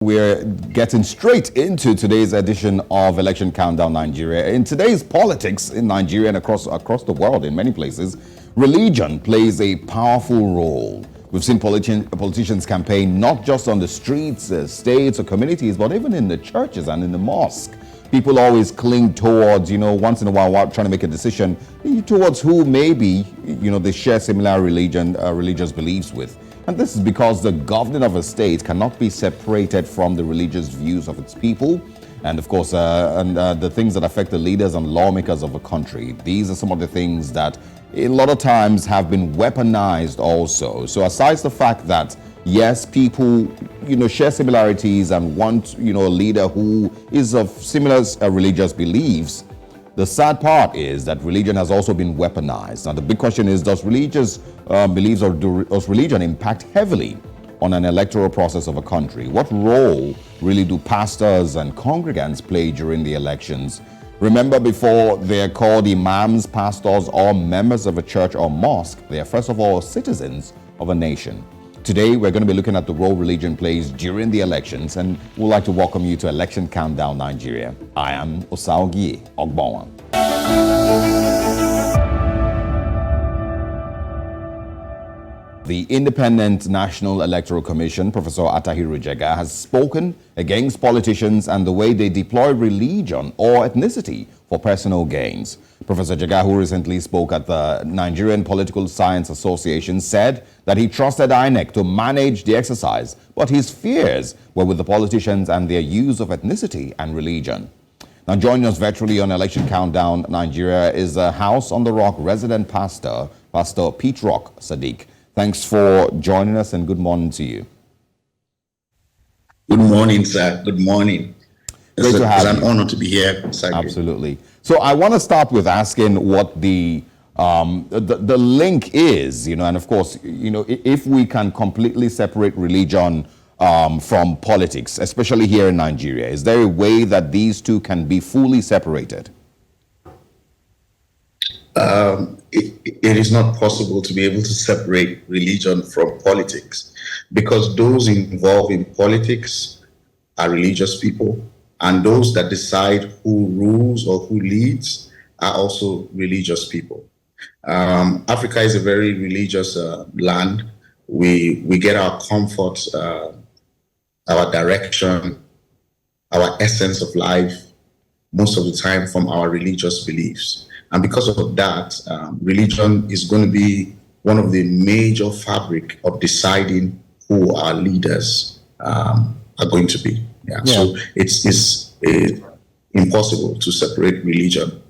We're getting straight into today's edition of Election Countdown Nigeria. In today's politics in Nigeria and across the world in many places, religion plays a powerful role. We've seen politicians campaign not just on the streets, states or communities, but even in the churches and in the mosque. People always cling towards, once in a while trying to make a decision towards who maybe, they share similar religious beliefs with. And this is because the governing of a state cannot be separated from the religious views of its people. And of course, the things that affect the leaders and lawmakers of a country. These are some of the things that a lot of times have been weaponized also. So aside the fact that, yes, people, share similarities and want, a leader who is of similar religious beliefs, the sad part is that religion has also been weaponized. Now, the big question is, does religious beliefs or does religion impact heavily on an electoral process of a country? What role really do pastors and congregants play during the elections? Remember, before they're called imams, pastors, or members of a church or mosque, they are first of all citizens of a nation. Today, we're going to be looking at the role religion plays during the elections, and we'd like to welcome you to Election Countdown Nigeria. I am Osaogie Ogbowan. The Independent National Electoral Commission, Prof Attahiru Jega, has spoken against politicians and the way they deploy religion or ethnicity for personal gains. Professor Jega, who recently spoke at the Nigerian Political Science Association, said that he trusted INEC to manage the exercise, but his fears were with the politicians and their use of ethnicity and religion. Now, joining us virtually on Election Countdown Nigeria is a House on the Rock resident pastor, Pastor PeteRock Sadiq. Thanks for joining us and good morning to you. Good morning, sir. Good morning. It's an honor to be here. Absolutely. So I want to start with asking what the link is, and of course, if we can completely separate religion from politics, especially here in Nigeria, is there a way that these two can be fully separated? It is not possible to be able to separate religion from politics, because those involved in politics are religious people, and those that decide who rules or who leads are also religious people. Africa is a very religious land. We get our comfort, our direction, our essence of life most of the time from our religious beliefs. And because of that, religion is going to be one of the major fabric of deciding who our leaders are going to be. Yeah. So it's impossible to separate religion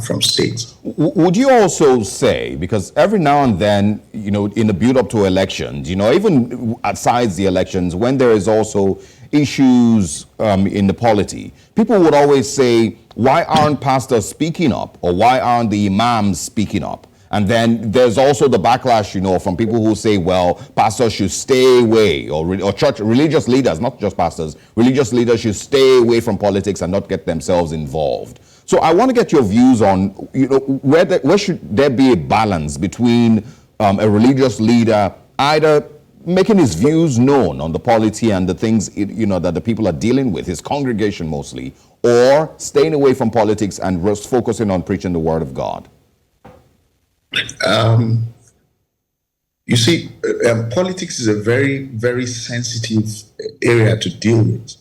from state. Would you also say, because every now and then, in the build up to elections, even aside the elections, when there is also issues in the polity, people would always say, why aren't pastors speaking up? Or why aren't the imams speaking up? And then there's also the backlash, from people who say, well, pastors should stay away, or church religious leaders, not just pastors, religious leaders should stay away from politics and not get themselves involved. So I want to get your views on, where should there be a balance between a religious leader either making his views known on the polity and the things, that the people are dealing with, his congregation mostly, or staying away from politics and just focusing on preaching the word of God? You see, politics is a very, very sensitive area to deal with.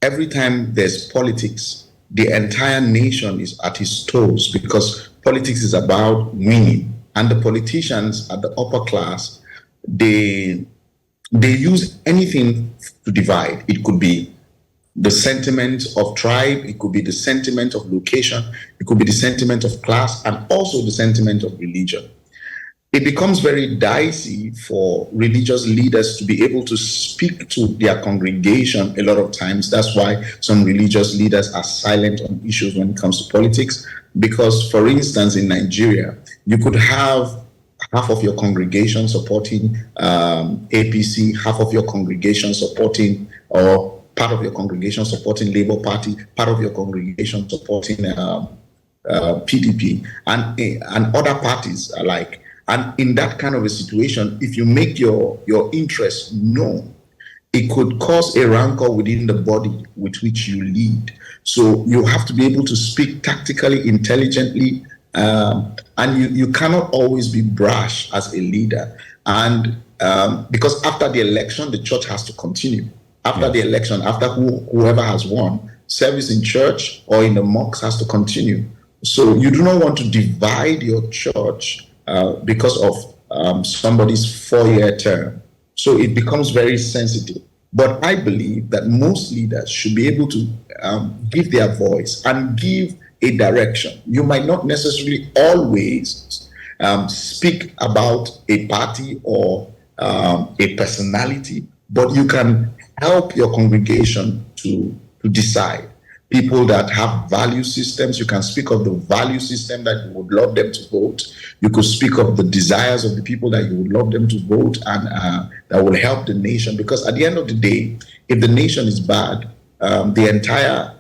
Every time there's politics, the entire nation is at its toes, because politics is about winning. And the politicians at the upper class, they use anything to divide. It could be the sentiment of tribe, it could be the sentiment of location, it could be the sentiment of class, and also the sentiment of religion. It becomes very dicey for religious leaders to be able to speak to their congregation a lot of times. That's why some religious leaders are silent on issues when it comes to politics. Because, for instance, in Nigeria, you could have half of your congregation supporting APC, half of your congregation supporting, or part of your congregation supporting Labour Party, part of your congregation supporting PDP, and other parties alike. And in that kind of a situation, if you make your interests known, it could cause a rancor within the body with which you lead. So you have to be able to speak tactically, intelligently, and you cannot always be brash as a leader. And because after the election, the church has to continue. After the election, after whoever has won, service in church or in the mosque has to continue. So you do not want to divide your church because of somebody's 4-year term. So it becomes very sensitive. But I believe that most leaders should be able to give their voice and give a direction. You might not necessarily always speak about a party or a personality, but you can help your congregation to decide. People that have value systems, you can speak of the value system that you would love them to vote. You could speak of the desires of the people that you would love them to vote, and that will help the nation. Because at the end of the day, if the nation is bad, the entire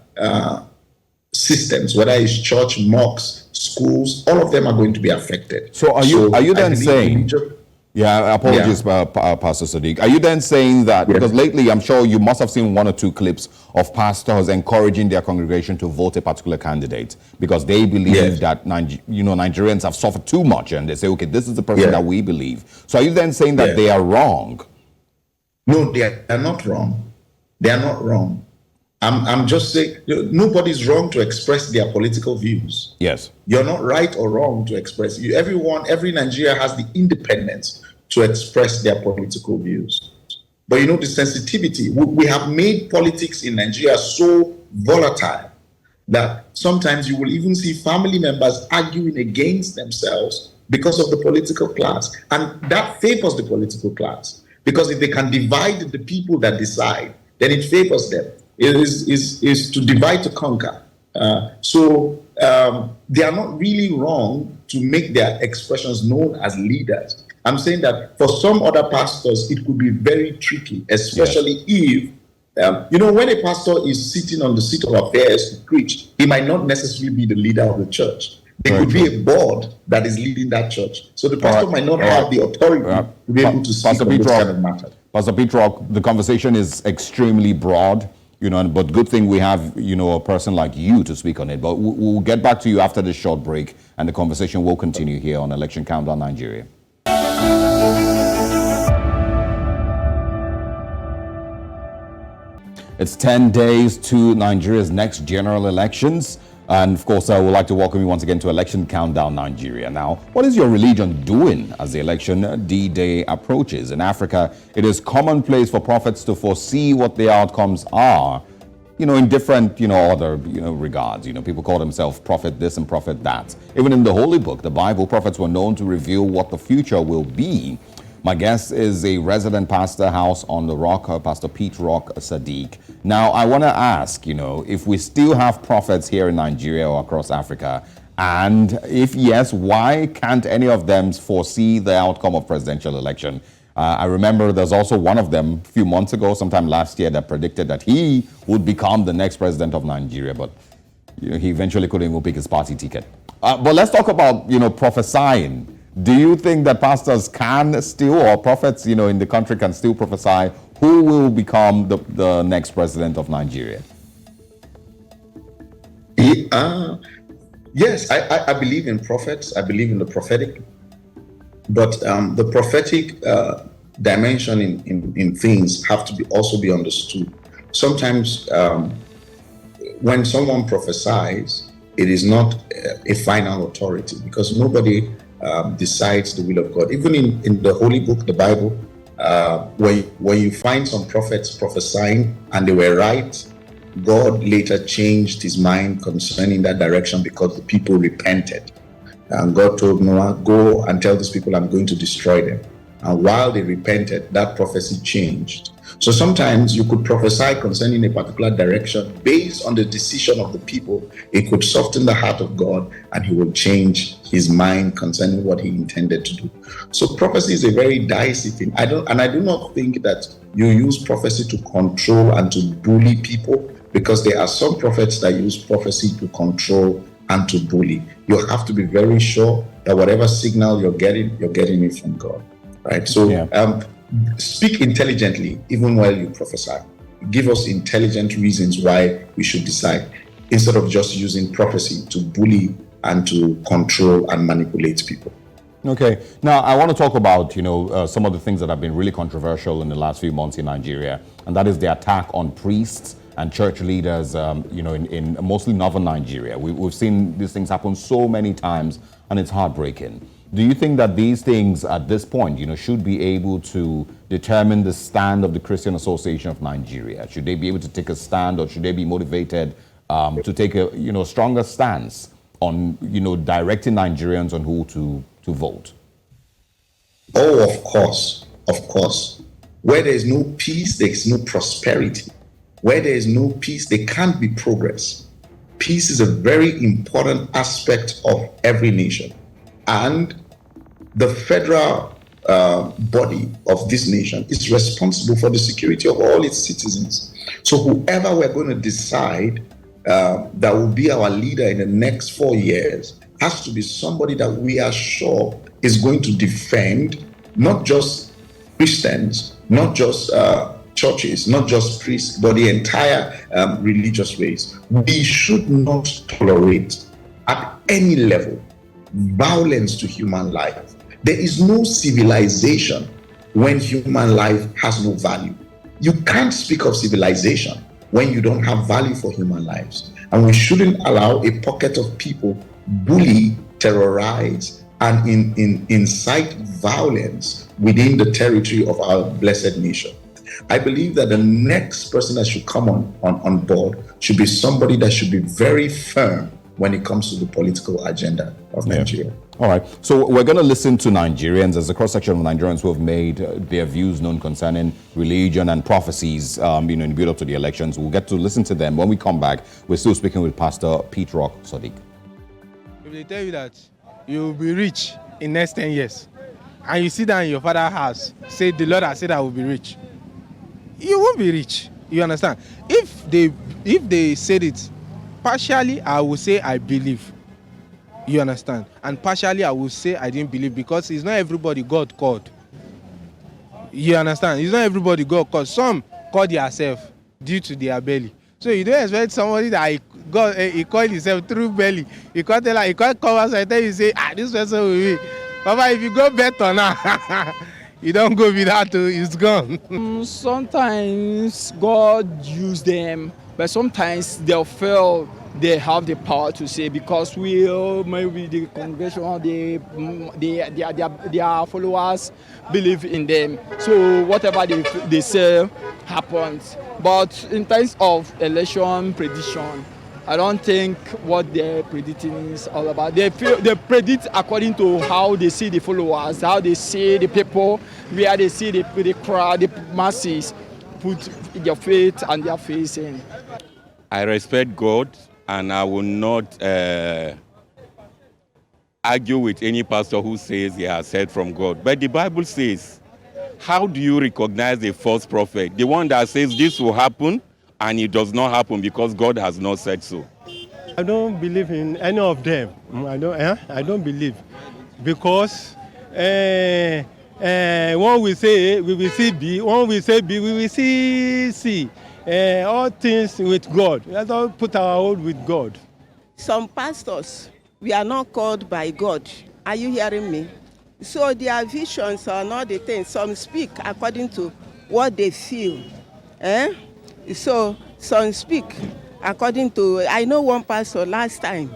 systems, whether it's church, mosques, schools, all of them are going to be affected. So are you then saying? Yeah, apologies, Pastor Sadiq. Are you then saying that, because lately I'm sure you must have seen 1 or 2 clips of pastors encouraging their congregation to vote a particular candidate because they believe that Nigerians have suffered too much, and they say, okay, this is the person that we believe. So are you then saying that they are wrong? No, they are not wrong. They are not wrong. I'm just saying, nobody's wrong to express their political views. Yes. You're not right or wrong to express. Every Nigeria has the independence to express their political views. But the sensitivity, we have made politics in Nigeria so volatile that sometimes you will even see family members arguing against themselves because of the political class. And that favors the political class. Because if they can divide the people that decide, then it favors them. It is to divide to conquer. So they are not really wrong to make their expressions known as leaders. I'm saying that for some other pastors, it could be very tricky, especially if, when a pastor is sitting on the seat of affairs to preach, he might not necessarily be the leader of the church. There could be a board that is leading that church. So the pastor might not have the authority to be able to speak on this kind of matter. Pastor PeteRock, the conversation is extremely broad. But good thing we have, a person like you to speak on it. But we'll get back to you after this short break, and the conversation will continue here on Election Countdown Nigeria. It's 10 days to Nigeria's next general elections. And of course, I would like to welcome you once again to Election Countdown Nigeria. Now, what is your religion doing as the election D-Day approaches? In Africa, it is commonplace for prophets to foresee what the outcomes are, in different, other, regards. People call themselves prophet this and prophet that. Even in the Holy Book, the Bible, prophets were known to reveal what the future will be. My guest is a resident pastor, House on the Rock, Pastor PeteRock Sadiq. Now, I want to ask, if we still have prophets here in Nigeria or across Africa, and if yes, why can't any of them foresee the outcome of presidential election? I remember there's also one of them a few months ago, sometime last year, that predicted that he would become the next president of Nigeria, but he eventually couldn't even pick his party ticket. But let's talk about, prophesying. Do you think that pastors can still, or prophets, in the country can still prophesy who will become the next president of Nigeria? Yes, I believe in prophets. I believe in the prophetic. But the prophetic dimension in things have to also be understood. Sometimes when someone prophesies, it is not a final authority, because nobody decides the will of God. Even in the Holy Book, the Bible, when you find some prophets prophesying and they were right, God later changed his mind concerning that direction because the people repented. And God told Noah, go and tell these people I'm going to destroy them. And while they repented, that prophecy changed. So sometimes you could prophesy concerning a particular direction based on the decision of the people. It could soften the heart of God, and he will change his mind concerning what he intended to do. So prophecy is a very dicey thing. I do not think that you use prophecy to control and to bully people, because there are some prophets that use prophecy to control and to bully. You have to be very sure that whatever signal you're getting it from God. Right. So Speak intelligently even while you prophesy. Give us intelligent reasons why we should decide, instead of just using prophecy to bully and to control and manipulate people. Okay. Now, I want to talk about, some of the things that have been really controversial in the last few months in Nigeria, and that is the attack on priests and church leaders, in mostly northern Nigeria. We've seen these things happen so many times, and it's heartbreaking. Do you think that these things at this point, should be able to determine the stand of the Christian Association of Nigeria? Should they be able to take a stand, or should they be motivated to take a, stronger stance on, directing Nigerians on who to vote? Oh, of course, of course. Where there is no peace, there is no prosperity. Where there is no peace, there can't be progress. Peace is a very important aspect of every nation. And the federal body of this nation is responsible for the security of all its citizens. So whoever we're going to decide that will be our leader in the next 4 years has to be somebody that we are sure is going to defend not just Christians, not just churches, not just priests, but the entire religious race. We should not tolerate at any level violence to human life. There is no civilization when human life has no value. You can't speak of civilization when you don't have value for human lives. And we shouldn't allow a pocket of people bully, terrorize, and incite violence within the territory of our blessed nation. I believe that the next person that should come on board should be somebody that should be very firm when it comes to the political agenda of Nigeria. All right. So we're going to listen to Nigerians. There's a cross-section of Nigerians who have made their views known concerning religion and prophecies, in the build-up to the elections. We'll get to listen to them. When we come back, we're still speaking with Pastor PeteRock Sadiq. If they tell you that you will be rich in next 10 years, and you sit down in your father's house, say, the Lord has said I will be rich, you won't be rich. You understand? If they said it, partially I will say I believe. You understand? And partially I will say I didn't believe, because it's not everybody God called. You understand? It's not everybody God called. Some call themselves due to their belly. So you don't expect somebody that he called himself through belly. He can't tell, he can't come outside and tell you, say, this person will be. Papa, if you go better now, you don't go without, it's gone. Sometimes God used them, but sometimes they'll feel they have the power to say, because maybe the congregation, their followers believe in them. So whatever they say happens. But in terms of election prediction, I don't think what they're predicting is all about. They predict according to how they see the followers, how they see the people, where they see the crowd, the masses put their faith and their faith in. I respect God, and I will not argue with any pastor who says he has heard from God. But the Bible says, how do you recognize a false prophet? The one that says this will happen, and it does not happen because God has not said so. I don't believe in any of them. I don't believe, because when we say A, we will see B. When we say B, we will see C. All things with God. Let's all put our hold with God. Some pastors, we are not called by God. Are you hearing me? So their visions are not the things. Some speak according to what they feel. So some speak according to, I know one pastor last time.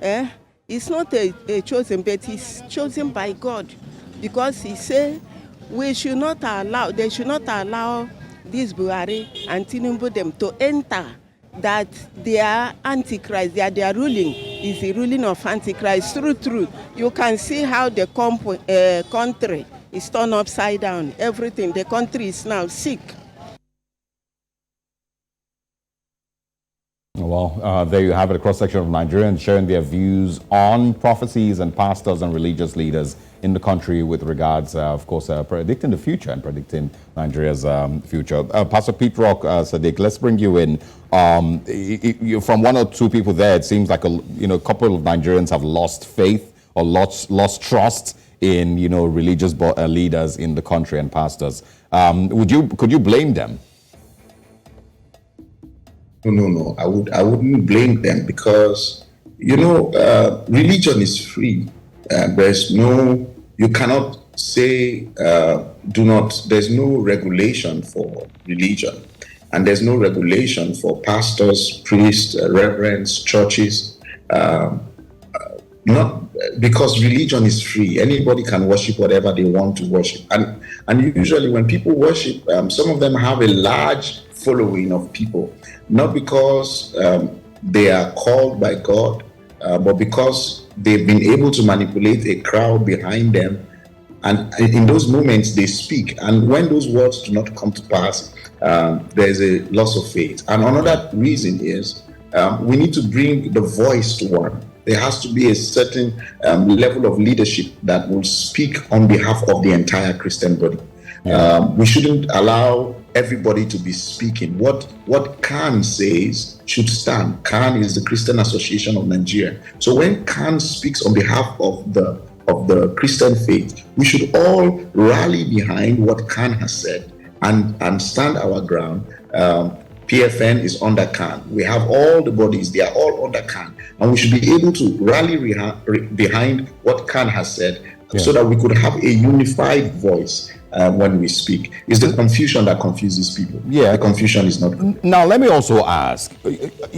It's not a chosen, but he's chosen by God, because he said they should not allow this Buhari and Tinubu them to enter, that their antichrist, their ruling is the ruling of antichrist. True. You can see how the country is turned upside down. Everything, the country is now sick. Well, there you have it, a cross-section of Nigerians sharing their views on prophecies and pastors and religious leaders in the country with regards, of course, predicting the future and predicting Nigeria's future. Pastor PeteRock Sadiq, let's bring you in. From one or two people there, it seems like a couple of Nigerians have lost faith or lost trust in, religious leaders in the country and pastors. Could you blame them? No. I wouldn't blame them because, religion is free. You cannot say, there's no regulation for religion. And there's no regulation for pastors, priests, reverends, churches. Not because religion is free. Anybody can worship whatever they want to worship. And usually when people worship, some of them have a large following of people, not because they are called by God, but because they've been able to manipulate a crowd behind them. And in those moments they speak. And when those words do not come to pass, there's a loss of faith. And another reason is we need to bring the voice to one. There has to be a certain level of leadership that will speak on behalf of the entire Christian body. We shouldn't allow everybody to be speaking. What CAN says should stand. CAN is the Christian Association of Nigeria. So when CAN speaks on behalf of the Christian faith, we should all rally behind what CAN has said and stand our ground. PFN is under CAN. We have all the bodies, they are all under CAN. And we should be able to rally behind what CAN has said so that we could have a unified voice when we speak. It's the confusion that confuses people. The confusion is not good. Now, let me also ask.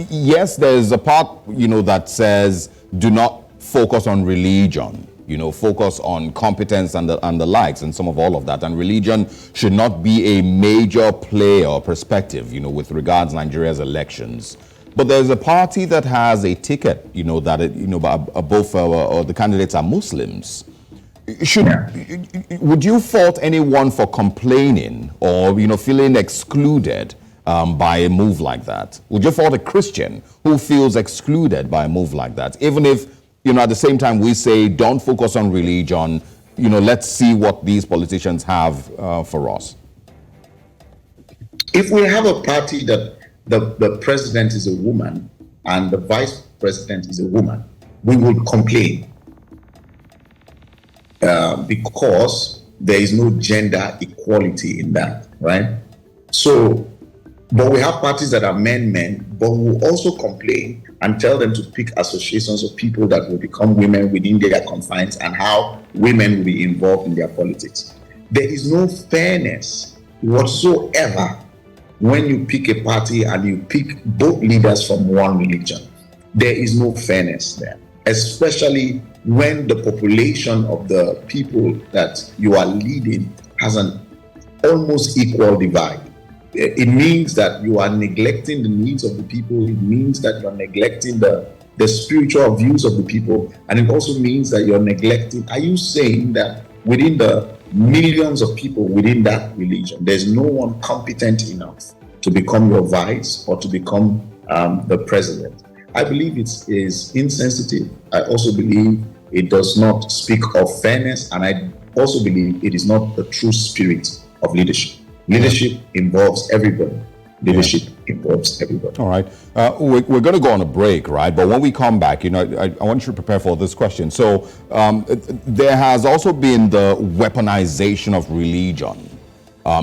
Yes, there's a part, that says do not focus on religion. Focus on competence and the likes and some of all of that. And religion should not be a major play or perspective, with regards to Nigeria's elections. But there's a party that has a ticket, both the candidates are Muslims. Would you fault anyone for complaining or, feeling excluded by a move like that? Would you fault a Christian who feels excluded by a move like that? Even if, at the same time we say, don't focus on religion, let's see what these politicians have for us. If we have a party that the president is a woman and the vice president is a woman, we would complain because there is no gender equality in that, right? So, but we have parties that are men, but we will also complain and tell them to pick associations of people that will become women within their confines and how women will be involved in their politics. There is no fairness whatsoever when you pick a party and you pick both leaders from one religion. There is no fairness there, especially when the population of the people that you are leading has an almost equal divide. It means that you are neglecting the needs of the people. It means that you are neglecting the spiritual views of the people. And it also means that you're neglecting. Are you saying that within the millions of people within that religion, there's no one competent enough to become your vice or to become the president? I believe it is insensitive. I also believe it does not speak of fairness. And I also believe it is not the true spirit of leadership. Leadership involves everybody. Leadership involves everybody. All right. We're going to go on a break, right? But when we come back, I want you to prepare for this question. So there has also been the weaponization of religion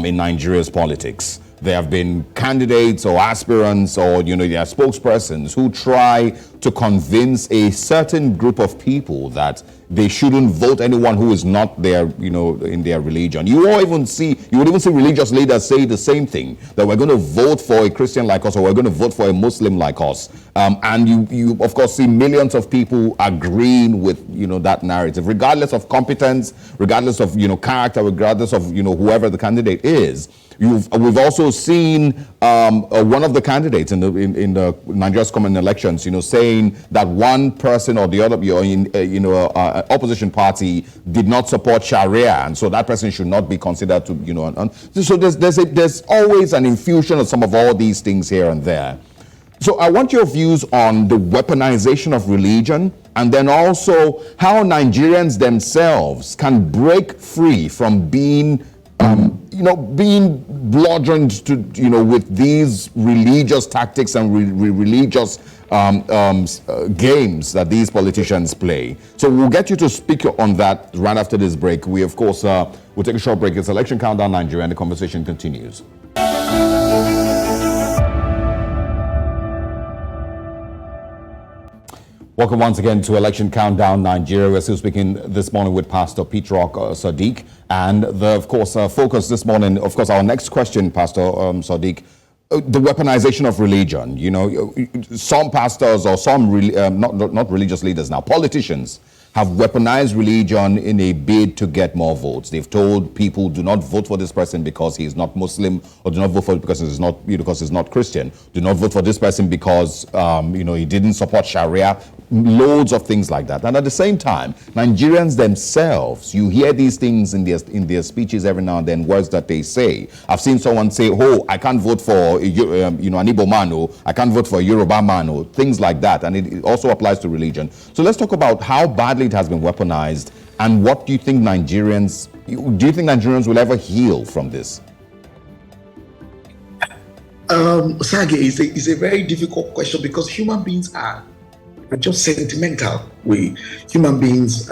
in Nigeria's politics. There have been candidates or aspirants or, their spokespersons who try to convince a certain group of people that they shouldn't vote anyone who is not their, in their religion. You would even see religious leaders say the same thing, that we're going to vote for a Christian like us or we're going to vote for a Muslim like us. And you of course see millions of people agreeing with, that narrative, regardless of competence, regardless of, character, regardless of, whoever the candidate is. We've also seen one of the candidates in the Nigeria's common elections, saying that one person or the other, opposition party did not support Sharia, and so that person should not be considered to, so there's always an infusion of some of all these things here and there. So I want your views on the weaponization of religion, and then also how Nigerians themselves can break free from being being bludgeoned to, with these religious tactics and religious games that these politicians play. So we'll get you to speak on that right after this break. We, of course, we'll take a short break. It's Election Countdown Nigeria, and the conversation continues. Welcome once again to Election Countdown Nigeria. We're still speaking this morning with Pastor PeteRock Sadiq. And of course, focus this morning, of course, our next question, Pastor Sadiq, the weaponization of religion. Some pastors or some, not religious leaders now, politicians have weaponized religion in a bid to get more votes. They've told people, do not vote for this person because he's not Muslim, or do not vote for it because he's not Christian. Do not vote for this person because he didn't support Sharia. Loads of things like that. And at the same time, Nigerians themselves, you hear these things in their speeches every now and then, words that they say. I've seen someone say, "Oh, I can't vote for an Igbo man, or I can't vote for a Yoruba man," or things like that. And it also applies to religion. So let's talk about how badly it has been weaponized, and what do you think Nigerians will ever heal from this? Sage, is a very difficult question, because human beings are just sentimental. Human beings,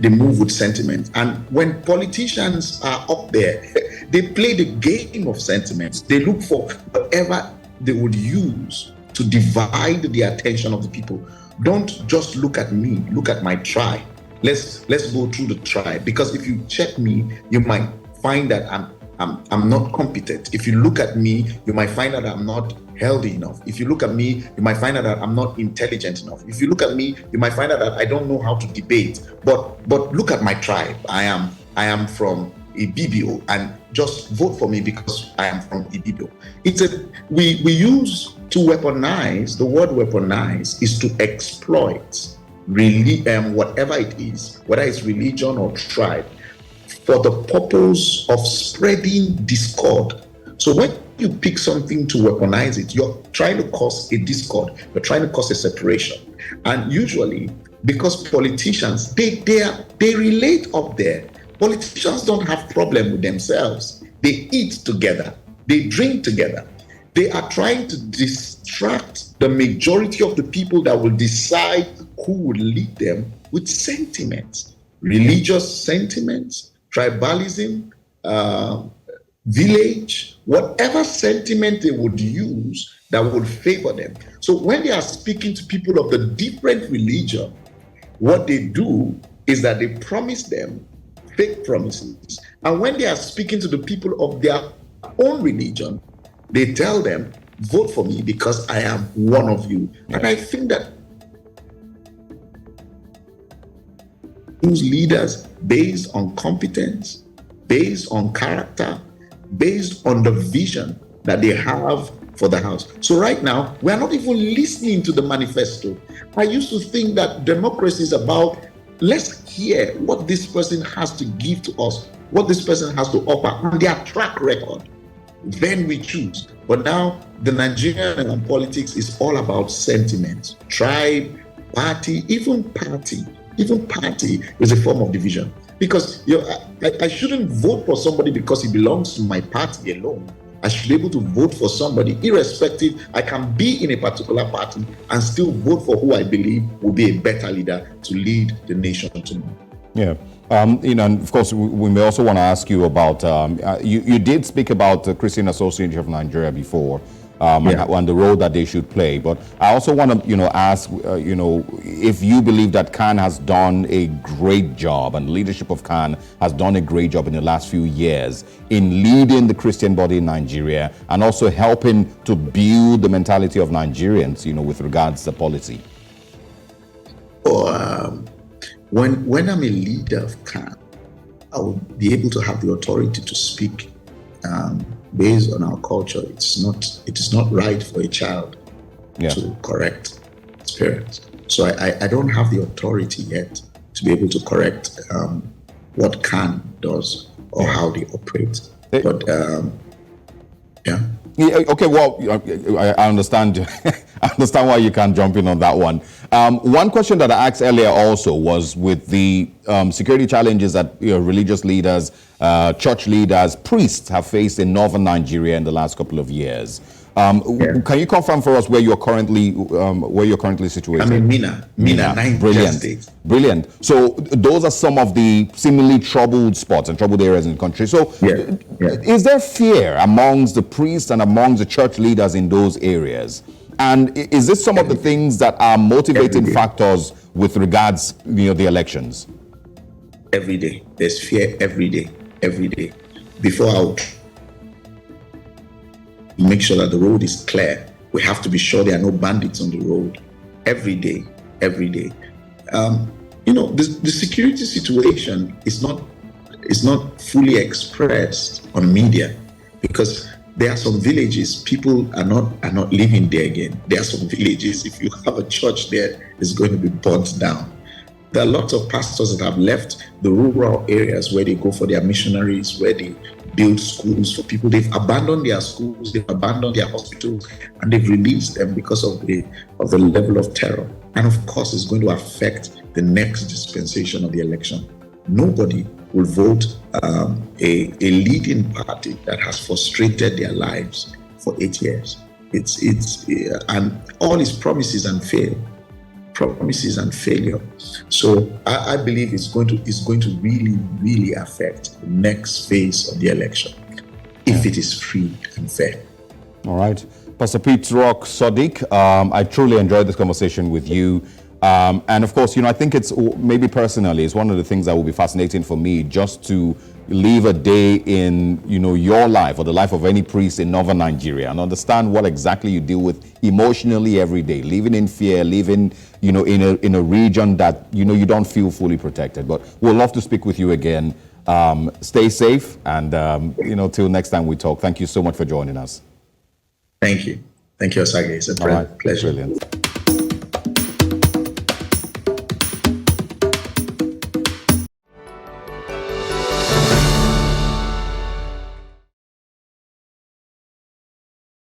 they move with sentiment. And when politicians are up there, they play the game of sentiments. They look for whatever they would use to divide the attention of the people. Don't just look at me, look at my tribe. Let's go through the tribe, because if you check me, you might find that I'm not competent. If you look at me, you might find that I'm not healthy enough. If you look at me, you might find out that I'm not intelligent enough. If you look at me, you might find out that I don't know how to debate. But look at my tribe. I am from Ibibio, and just vote for me because I am from Ibibio. We use to weaponize. The word weaponize is to exploit really whatever it is, whether it's religion or tribe, for the purpose of spreading discord. So when you pick something to weaponize it, you're trying to cause a discord, you're trying to cause a separation. And usually, because politicians, they relate up there. Politicians don't have problem with themselves. They eat together, they drink together. They are trying to distract the majority of the people that will decide who will lead them with sentiments, religious sentiments, tribalism, village, whatever sentiment they would use that would favor them. So when they are speaking to people of the different religion, what they do is that they promise them fake promises. And when they are speaking to the people of their own religion, they tell them, vote for me because I am one of you. And I think that those leaders, based on competence, based on character, based on the vision that they have for the house. So right now, we are not even listening to the manifesto. I used to think that democracy is about, let's hear what this person has to give to us, what this person has to offer, and their track record. Then we choose. But now the Nigerian politics is all about sentiment, tribe, party, even party. Even party is a form of division. Because I shouldn't vote for somebody because he belongs to my party alone. I should be able to vote for somebody irrespective. I can be in a particular party and still vote for who I believe will be a better leader to lead the nation tomorrow. Yeah. And of course, we may also want to ask you about, you did speak about the Christian Association of Nigeria before, and the role that they should play. But I also want to, ask, if you believe that CAN has done a great job, and the leadership of CAN has done a great job in the last few years in leading the Christian body in Nigeria, and also helping to build the mentality of Nigerians, with regards to policy. When I'm a leader of CAN, I will be able to have the authority to speak based on our culture. It is not right for a child to correct its parents. So I don't have the authority yet to be able to correct what CAN does or how they operate. But Yeah, okay, well, I understand. I understand why you can't jump in on that one. One question that I asked earlier also was with the security challenges that religious leaders, church leaders, priests have faced in northern Nigeria in the last couple of years. Can you confirm for us where you're currently situated? I'm in Mina, Niger brilliant, State. Brilliant. So those are some of the seemingly troubled spots and troubled areas in the country. So is there fear amongst the priests and amongst the church leaders in those areas? And is this some of the things that are motivating factors with regards, the elections? Every day, there's fear every day. Before I make sure that the road is clear, we have to be sure there are no bandits on the road. Every day. The security situation is not fully expressed on media, because there are some villages people are not living there again. There are some villages, if you have a church there, it's going to be burnt down. There are lots of pastors that have left the rural areas where they go for their missionaries, where they build schools for people. They've abandoned their schools, they've abandoned their hospitals, and they've released them because of the level of terror. And of course, it's going to affect the next dispensation of the election. Nobody will vote a leading party that has frustrated their lives for 8 years. And all his promises and failure. So I believe it's going to really, really affect the next phase of the election if it is free and fair. All right. Pastor PeteRock Sadiq, I truly enjoyed this conversation with you. And of course, I think it's, maybe personally, it's one of the things that will be fascinating for me, just to live a day in, your life or the life of any priest in northern Nigeria and understand what exactly you deal with emotionally every day, living in fear, living, in a region that, you don't feel fully protected. But we'll love to speak with you again. Stay safe. And, till next time we talk, thank you so much for joining us. Thank you. Thank you, Osage. It's a pleasure. Brilliant.